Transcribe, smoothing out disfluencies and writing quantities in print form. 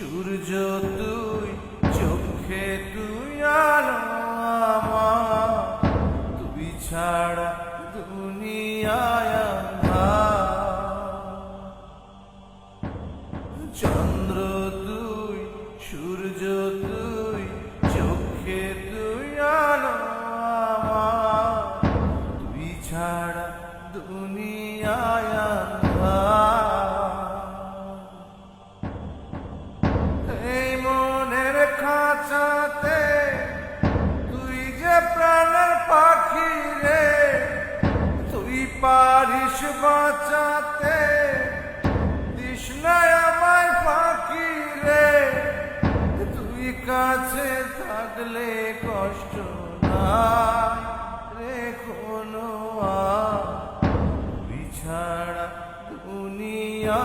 সূর্য তুই, চোখে তুই আলো আমার, তুই ছাড়া দুনিয়ায় আঁধার। চন্দ্র তুই, সূর্য তুই, চোখে তুই আলো আমার, তুই ছাড়া দুনিয়ায় আঁধার। এই মনের খাঁচাতে তুই যে প্রাণের পাখি রে, তুই পারিস বাঁচাতে, তৃষ্ণায় আমায় ফাঁকি রে। তুই কাছে থাকলে কষ্ট নাই রে কোনো, তুই ছাড়া দুনিয়া